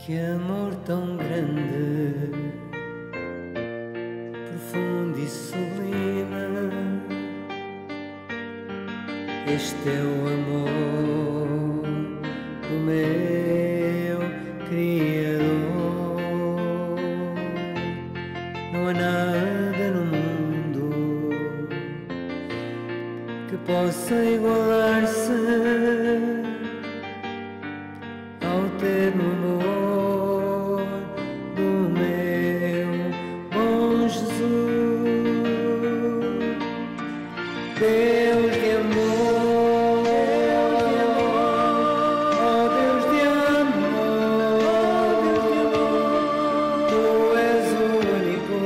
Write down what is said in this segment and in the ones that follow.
Que amor tão grande, profundo e sublime. Este é o amor do meu Criador. Não há nada no mundo que possa igualar-se ao terno amor do meu bom Jesus. Deus de amor, oh Deus de amor, Tu és o único,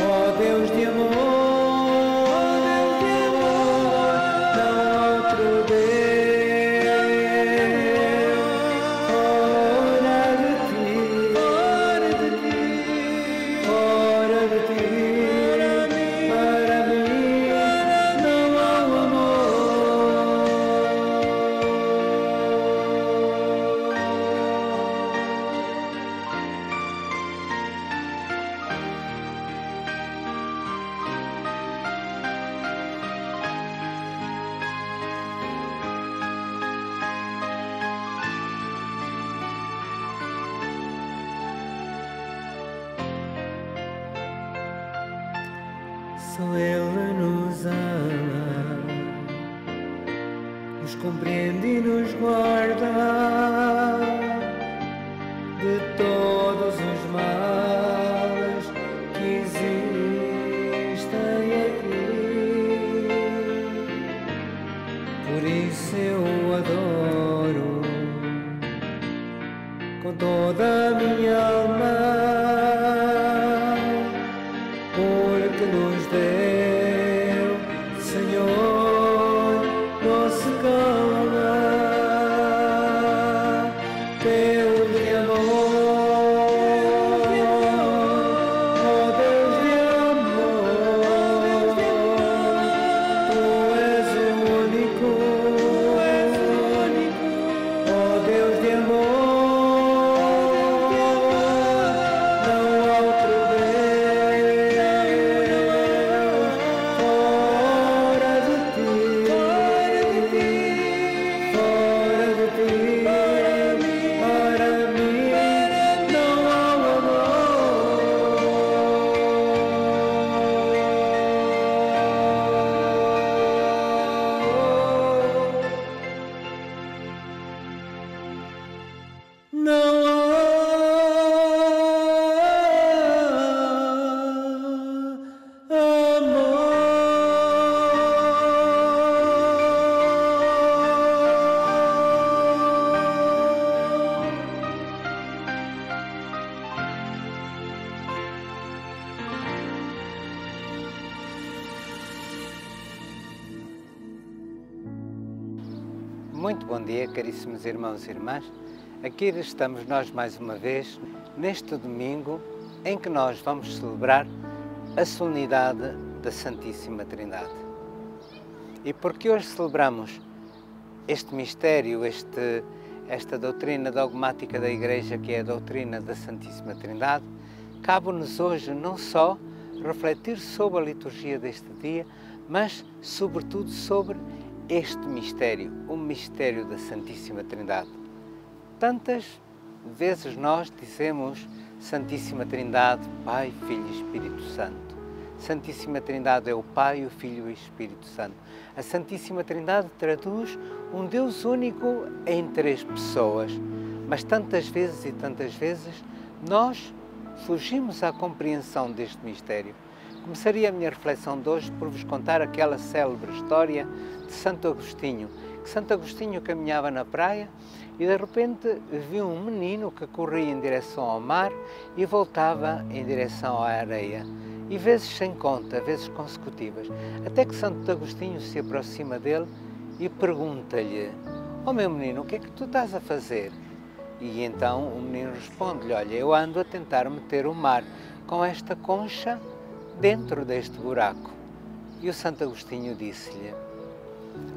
oh Deus de amor, não há outro Deus fora de Ti, fora de Ti, para mim não há amor. Só Ele nos ama, nos compreende e nos guarda de todos os males que existem aqui. Por isso eu o adoro com toda a minha alma, porque nos deu, Senhor, doce calma. Deus de amor, oh Deus de amor, Tu és o único, oh Deus de amor, não há outro Muito bom dia, caríssimos irmãos e irmãs. Aqui estamos nós mais uma vez, neste domingo, em que nós vamos celebrar a solenidade da Santíssima Trindade. E porque hoje celebramos este mistério, esta doutrina dogmática da Igreja, que é a doutrina da Santíssima Trindade, cabe-nos hoje não só refletir sobre a liturgia deste dia, mas, sobretudo, sobre este mistério, o mistério da Santíssima Trindade. Tantas vezes nós dizemos Santíssima Trindade, Pai, Filho e Espírito Santo. Santíssima Trindade é o Pai, o Filho e o Espírito Santo. A Santíssima Trindade traduz um Deus único em três pessoas, mas tantas vezes nós fugimos à compreensão deste mistério. Começaria a minha reflexão de hoje por vos contar aquela célebre história de Santo Agostinho, que Santo Agostinho caminhava na praia e de repente viu um menino que corria em direção ao mar e voltava em direção à areia, e vezes sem conta, vezes consecutivas, até que Santo Agostinho se aproxima dele e pergunta-lhe: "Oh meu menino, o que é que tu estás a fazer?" E então o menino responde-lhe: "Olha, eu ando a tentar meter o mar com esta concha dentro deste buraco." E o Santo Agostinho disse-lhe: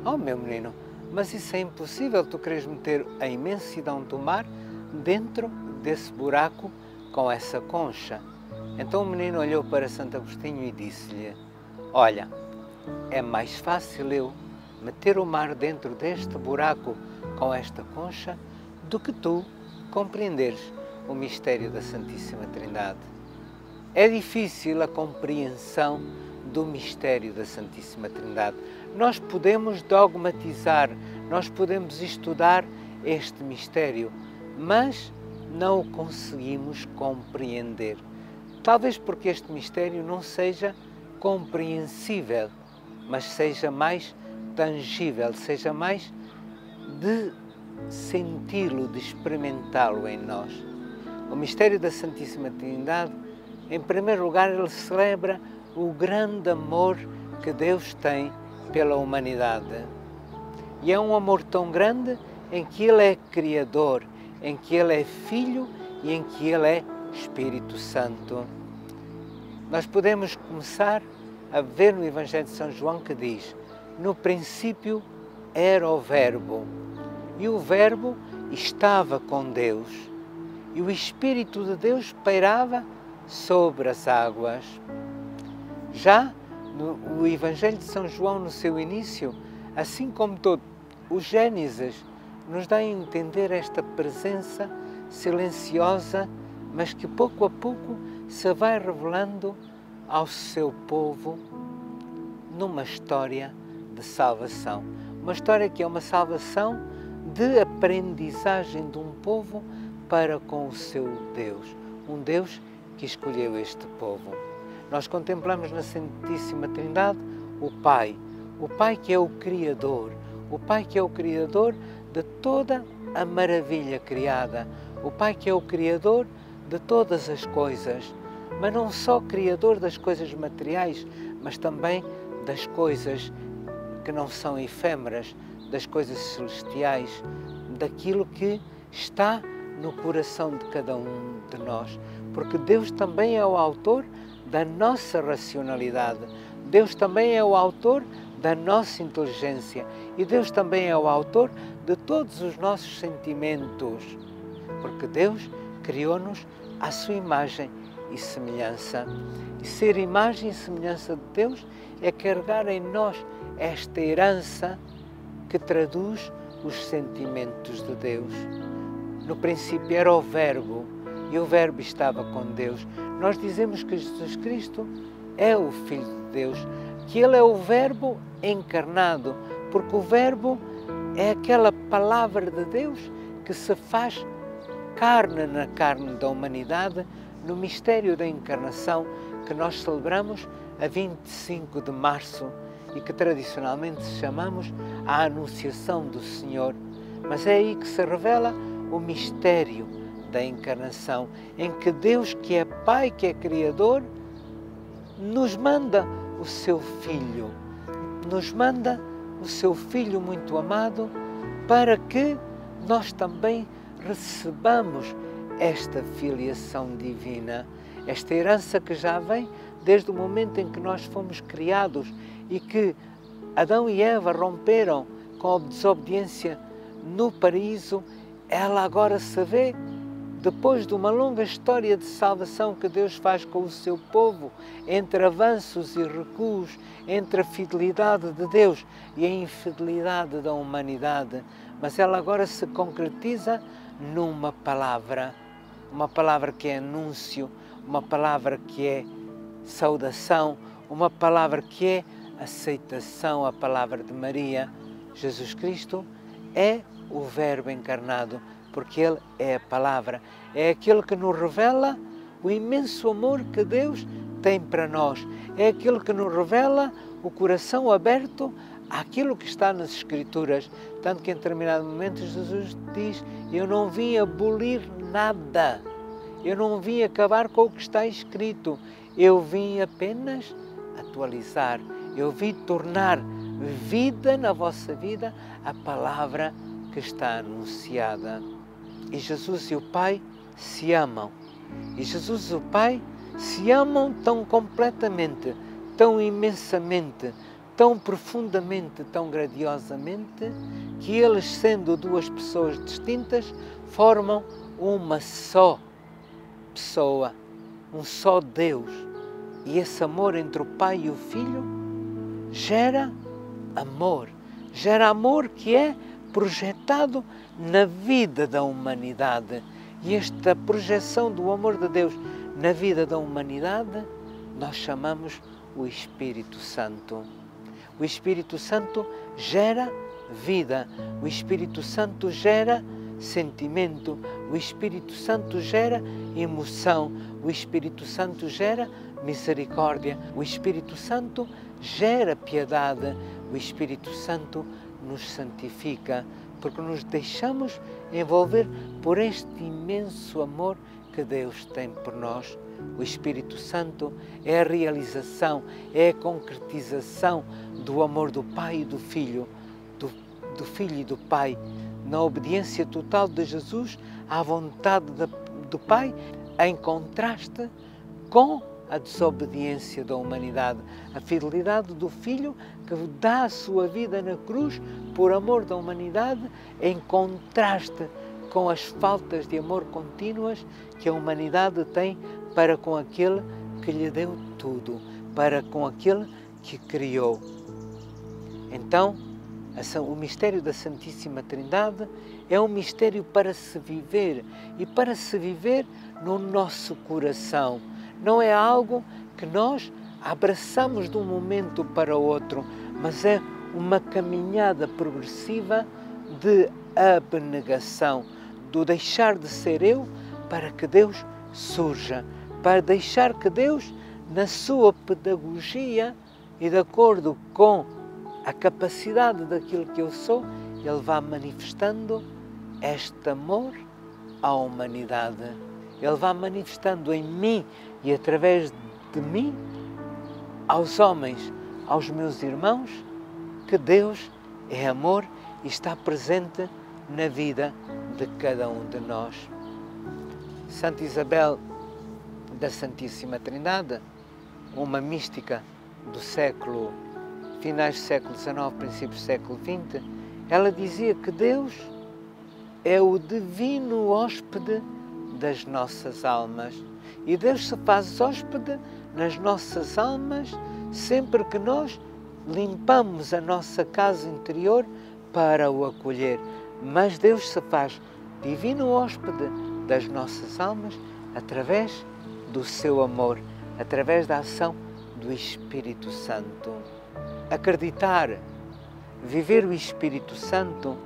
"Oh meu menino, mas isso é impossível, tu queres meter a imensidão do mar dentro desse buraco com essa concha. Então o menino olhou para Santo Agostinho e disse-lhe: olha, é mais fácil eu meter o mar dentro deste buraco com esta concha do que tu compreenderes o mistério da Santíssima Trindade. É difícil a compreensão do mistério da Santíssima Trindade. Nós podemos dogmatizar, nós podemos estudar este mistério, mas não o conseguimos compreender. Talvez porque este mistério não seja compreensível, mas seja mais tangível, seja mais de senti-lo, de experimentá-lo em nós. O mistério da Santíssima Trindade, em primeiro lugar, ele celebra o grande amor que Deus tem pela humanidade. E é um amor tão grande em que Ele é Criador, em que Ele é Filho e em que Ele é Espírito Santo. Nós podemos começar a ver no Evangelho de São João que diz: no princípio era o Verbo, e o Verbo estava com Deus, e o Espírito de Deus pairava sobre as águas. Já no Evangelho de São João, no seu início, assim como todo o Gênesis, nos dá a entender esta presença silenciosa, mas que pouco a pouco se vai revelando ao seu povo numa história de salvação. Uma história que é uma salvação de aprendizagem de um povo para com o seu Deus. Um Deus que escolheu este povo. Nós contemplamos na Santíssima Trindade o Pai que é o Criador, o Pai que é o Criador de toda a maravilha criada, o Pai que é o Criador de todas as coisas, mas não só Criador das coisas materiais, mas também das coisas que não são efêmeras, das coisas celestiais, daquilo que está no coração de cada um de nós, porque Deus também é o autor da nossa racionalidade, Deus também é o autor da nossa inteligência e Deus também é o autor de todos os nossos sentimentos, porque Deus criou-nos à sua imagem e semelhança. E ser imagem e semelhança de Deus é carregar em nós esta herança que traduz os sentimentos de Deus. No princípio era o Verbo, e o Verbo estava com Deus. Nós dizemos que Jesus Cristo é o Filho de Deus, que Ele é o Verbo encarnado, porque o Verbo é aquela palavra de Deus que se faz carne na carne da humanidade no mistério da encarnação que nós celebramos a 25 de março e que tradicionalmente chamamos a Anunciação do Senhor. Mas é aí que se revela o mistério da encarnação, em que Deus, que é Pai, que é Criador, nos manda o seu Filho, nos manda o seu Filho muito amado, para que nós também recebamos esta filiação divina, esta herança que já vem desde o momento em que nós fomos criados e que Adão e Eva romperam com a desobediência no paraíso. Ela agora se vê, depois de uma longa história de salvação que Deus faz com o seu povo, entre avanços e recuos, entre a fidelidade de Deus e a infidelidade da humanidade, mas ela agora se concretiza numa palavra, uma palavra que é anúncio, uma palavra que é saudação, uma palavra que é aceitação, a palavra de Maria. Jesus Cristo é o Verbo encarnado, porque Ele é a palavra, é aquele que nos revela o imenso amor que Deus tem para nós, é aquele que nos revela o coração aberto àquilo que está nas Escrituras, tanto que em determinado momento Jesus diz: eu não vim abolir nada, eu não vim acabar com o que está escrito, eu vim apenas atualizar, eu vim tornar vida na vossa vida a palavra que está anunciada. E Jesus e o Pai se amam. E Jesus e o Pai se amam tão completamente, tão imensamente, tão profundamente, tão gradiosamente, que eles, sendo duas pessoas distintas, formam uma só pessoa, um só Deus. E esse amor entre o Pai e o Filho gera amor que é projetado na vida da humanidade. E esta projeção do amor de Deus na vida da humanidade nós chamamos o Espírito Santo. O Espírito Santo gera vida, o Espírito Santo gera sentimento, o Espírito Santo gera emoção, o Espírito Santo gera misericórdia, o Espírito Santo gera piedade, o Espírito Santo nos santifica, porque nos deixamos envolver por este imenso amor que Deus tem por nós. O Espírito Santo é a realização, é a concretização do amor do Pai e do Filho, do Filho e do Pai, na obediência total de Jesus à vontade do Pai, em contraste com a desobediência da humanidade, a fidelidade do Filho que dá a sua vida na cruz por amor da humanidade, em contraste com as faltas de amor contínuas que a humanidade tem para com aquele que lhe deu tudo, para com aquele que criou. Então, o mistério da Santíssima Trindade é um mistério para se viver, e para se viver no nosso coração. Não é algo que nós abraçamos de um momento para o outro, mas é uma caminhada progressiva de abnegação, do deixar de ser eu para que Deus surja, para deixar que Deus, na sua pedagogia e de acordo com a capacidade daquilo que eu sou, Ele vá manifestando este amor à humanidade. Ele vá manifestando em mim e através de mim aos homens, aos meus irmãos, que Deus é amor e está presente na vida de cada um de nós. Santa Isabel da Santíssima Trindade, uma mística do século, finais do século XIX, princípios do século XX, ela dizia que Deus é o divino hóspede das nossas almas. E Deus se faz hóspede nas nossas almas sempre que nós limpamos a nossa casa interior para o acolher. Mas Deus se faz divino hóspede das nossas almas através do seu amor, através da ação do Espírito Santo. Acreditar, viver o Espírito Santo,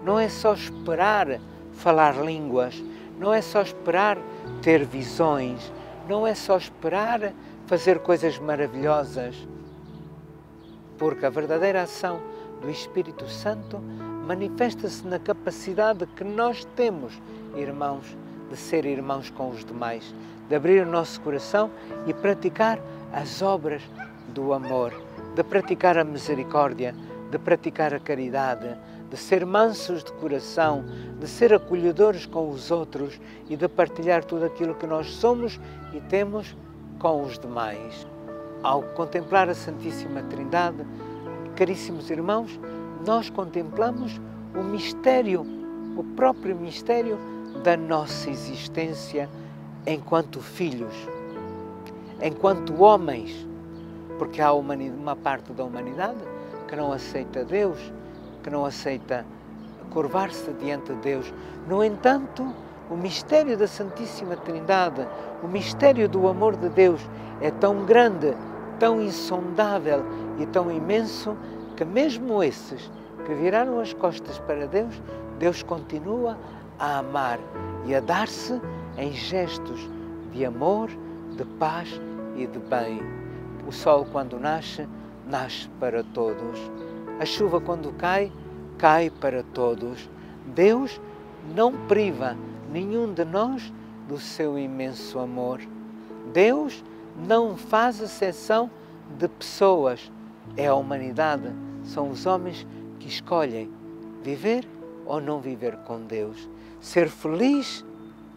não é só esperar falar línguas, não é só esperar ter visões, não é só esperar fazer coisas maravilhosas, porque a verdadeira ação do Espírito Santo manifesta-se na capacidade que nós temos, irmãos, de ser irmãos com os demais, de abrir o nosso coração e praticar as obras do amor, de praticar a misericórdia, de praticar a caridade, de ser mansos de coração, de ser acolhedores com os outros e de partilhar tudo aquilo que nós somos e temos com os demais. Ao contemplar a Santíssima Trindade, caríssimos irmãos, nós contemplamos o mistério, o próprio mistério da nossa existência enquanto filhos, enquanto homens, porque há uma parte da humanidade que não aceita Deus, que não aceita curvar-se diante de Deus. No entanto, o mistério da Santíssima Trindade, o mistério do amor de Deus é tão grande, tão insondável e tão imenso que mesmo esses que viraram as costas para Deus, Deus continua a amar e a dar-se em gestos de amor, de paz e de bem. O sol, quando nasce, nasce para todos. A chuva, quando cai, cai para todos. Deus não priva nenhum de nós do seu imenso amor. Deus não faz exceção de pessoas. É a humanidade, são os homens que escolhem viver ou não viver com Deus. Ser feliz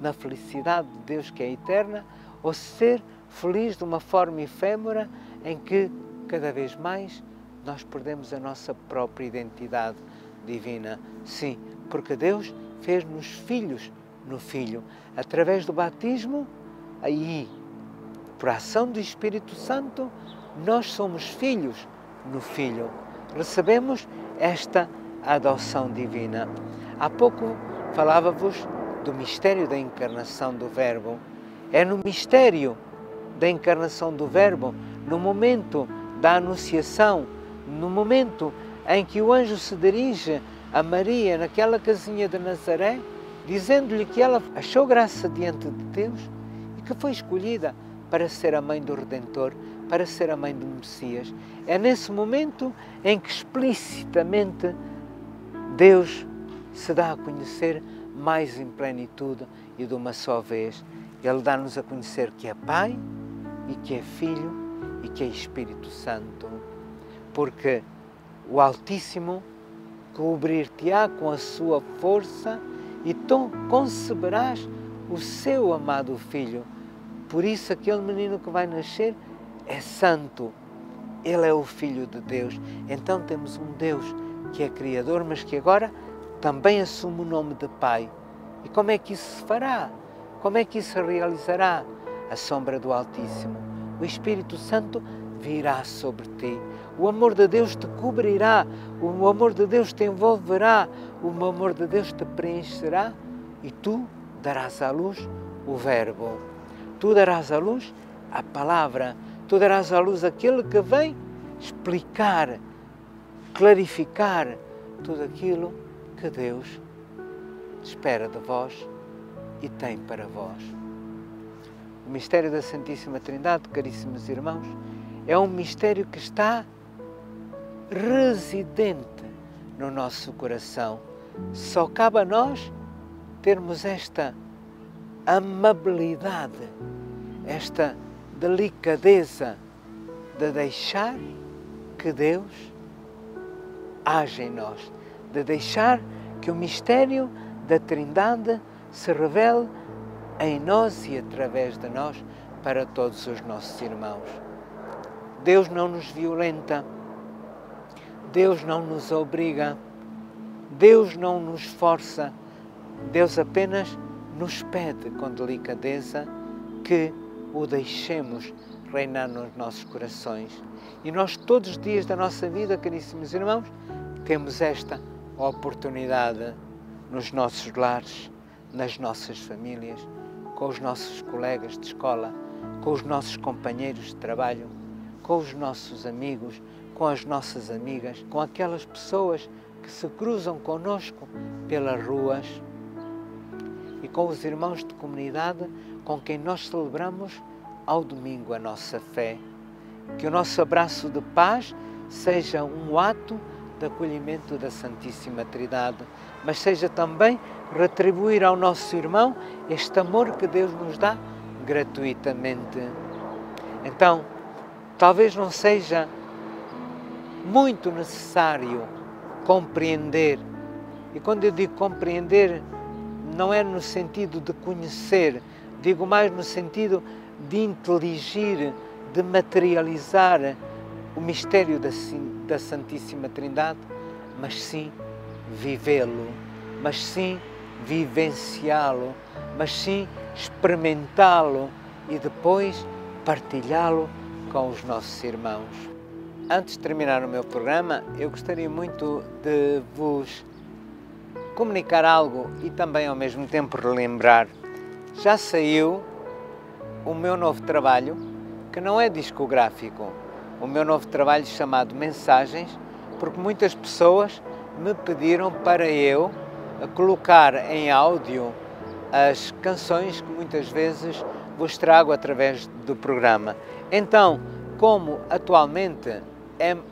na felicidade de Deus que é eterna ou ser feliz de uma forma efêmera em que cada vez mais nós perdemos a nossa própria identidade divina. Sim, porque Deus fez-nos filhos no Filho. Através do batismo, aí, por ação do Espírito Santo, nós somos filhos no Filho. Recebemos esta adoção divina. Há pouco falava-vos do mistério da encarnação do Verbo. É no mistério da encarnação do Verbo, no momento da Anunciação, no momento em que o anjo se dirige a Maria naquela casinha de Nazaré, dizendo-lhe que ela achou graça diante de Deus e que foi escolhida para ser a mãe do Redentor, para ser a mãe do Messias. É nesse momento em que explicitamente Deus se dá a conhecer mais em plenitude e de uma só vez. Ele dá-nos a conhecer que é Pai e que é Filho e que é Espírito Santo. Porque o Altíssimo cobrir-te-á com a sua força e tu conceberás o seu amado Filho. Por isso aquele menino que vai nascer é santo. Ele é o Filho de Deus. Então temos um Deus que é Criador, mas que agora também assume o nome de Pai. E como é que isso se fará? Como é que isso se realizará? A sombra do Altíssimo. O Espírito Santo virá sobre ti. O amor de Deus te cobrirá. O amor de Deus te envolverá. O amor de Deus te preencherá. E tu darás à luz o Verbo. Tu darás à luz a palavra. Tu darás à luz aquele que vem explicar, clarificar tudo aquilo que Deus espera de vós e tem para vós. O mistério da Santíssima Trindade, caríssimos irmãos, é um mistério que está residente no nosso coração. Só cabe a nós termos esta amabilidade, esta delicadeza de deixar que Deus age em nós, de deixar que o mistério da Trindade se revele em nós e através de nós para todos os nossos irmãos. Deus não nos violenta, Deus não nos obriga, Deus não nos força, Deus apenas nos pede com delicadeza que o deixemos reinar nos nossos corações. E nós todos os dias da nossa vida, caríssimos irmãos, temos esta oportunidade nos nossos lares, nas nossas famílias, com os nossos colegas de escola, com os nossos companheiros de trabalho, com os nossos amigos, com as nossas amigas, com aquelas pessoas que se cruzam conosco pelas ruas e com os irmãos de comunidade com quem nós celebramos ao domingo a nossa fé. Que o nosso abraço de paz seja um ato de acolhimento da Santíssima Trindade, mas seja também retribuir ao nosso irmão este amor que Deus nos dá gratuitamente. Então, talvez não seja muito necessário compreender, e quando eu digo compreender, não é no sentido de conhecer, digo mais no sentido de inteligir, de materializar o mistério da Santíssima Trindade, mas sim vivê-lo, mas sim vivenciá-lo, mas sim experimentá-lo e depois partilhá-lo com os nossos irmãos. Antes de terminar o meu programa, eu gostaria muito de vos comunicar algo e também ao mesmo tempo relembrar. Já saiu o meu novo trabalho, que não é discográfico, o meu novo trabalho chamado Mensagens, porque muitas pessoas me pediram para eu colocar em áudio as canções que muitas vezes vos trago através do programa. Então, como atualmente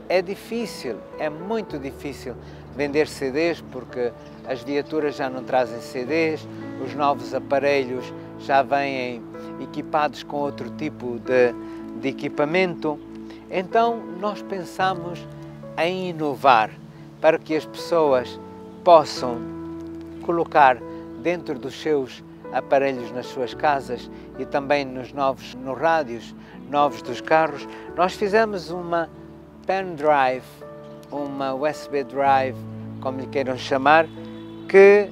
é difícil, é muito difícil vender CDs, porque as viaturas já não trazem CDs, os novos aparelhos já vêm equipados com outro tipo de equipamento. Então nós pensamos em inovar para que as pessoas possam colocar dentro dos seus aparelhos nas suas casas e também nos rádios novos dos carros. Nós fizemos uma pen drive uma USB Drive, como lhe queiram chamar, que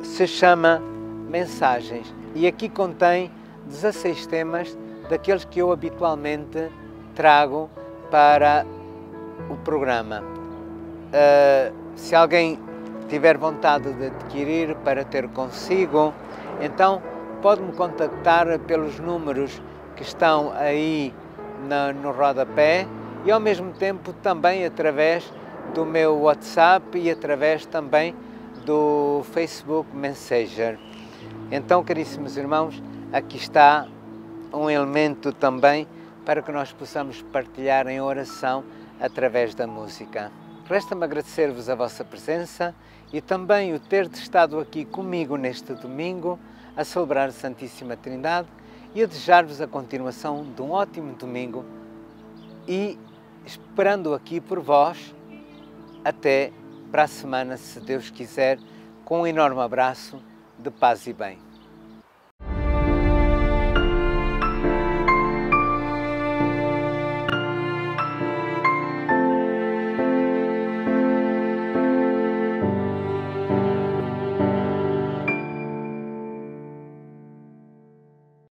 se chama Mensagens. E aqui contém 16 temas daqueles que eu habitualmente trago para o programa. Se alguém tiver vontade de adquirir para ter consigo, então pode-me contactar pelos números que estão aí no rodapé e ao mesmo tempo também através do meu WhatsApp e através também do Facebook Messenger. Então, caríssimos irmãos, aqui está um elemento também para que nós possamos partilhar em oração através da música. Resta-me agradecer-vos a vossa presença e também o ter estado aqui comigo neste domingo a celebrar a Santíssima Trindade e a desejar-vos a continuação de um ótimo domingo e esperando aqui por vós até para a semana, se Deus quiser, com um enorme abraço de paz e bem.